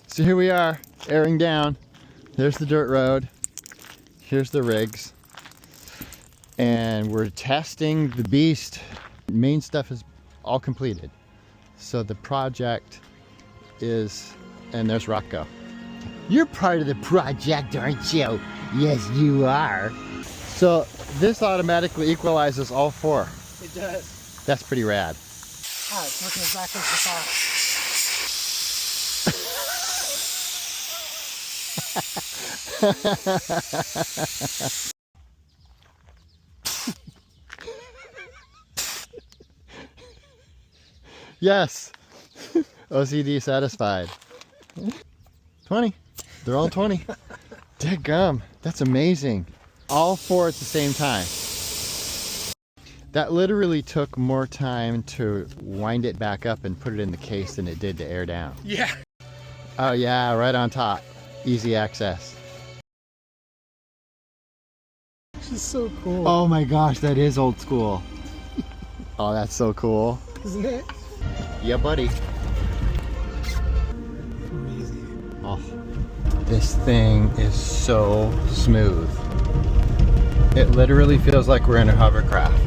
So here we are, airing down. There's the dirt road. Here's the rigs. And we're testing the beast. Main stuff is all completed. So the project is, and there's Rocco. You're part of the project, aren't you? Yes, you are. So this automatically equalizes all four. It does. That's pretty rad. Ah, it's working exactly as I thought. Yes. OCD satisfied. 20. They're all 20. Dadgum. That's amazing. All four at the same time. That literally took more time to wind it back up and put it in the case than it did to air down. Yeah. Oh yeah, right on top. Easy access. This is so cool. Oh my gosh, that is old school. Oh, that's so cool. Isn't it? Yeah, buddy. Crazy. Oh, this thing is so smooth. It literally feels like we're in a hovercraft.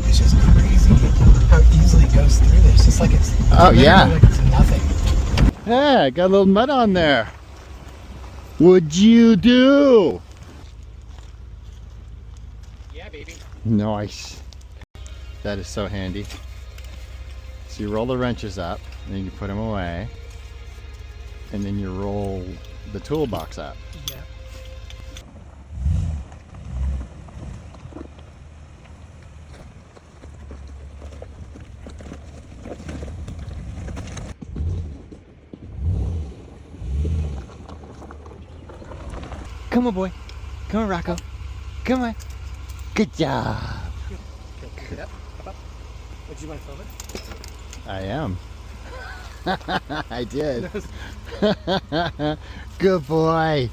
It's just crazy how easily it goes through this. It's like it's like it's nothing. Yeah, got a little mud on there. What'd you do? Yeah, baby. Nice. That is so handy. So you roll the wrenches up, and then you put them away, and then you roll the toolbox up. Yeah. Come on, boy. Come on, Rocco. Come on. Good job. Okay, get up. Up, up. Would you mind filming? I am. I did. Good boy.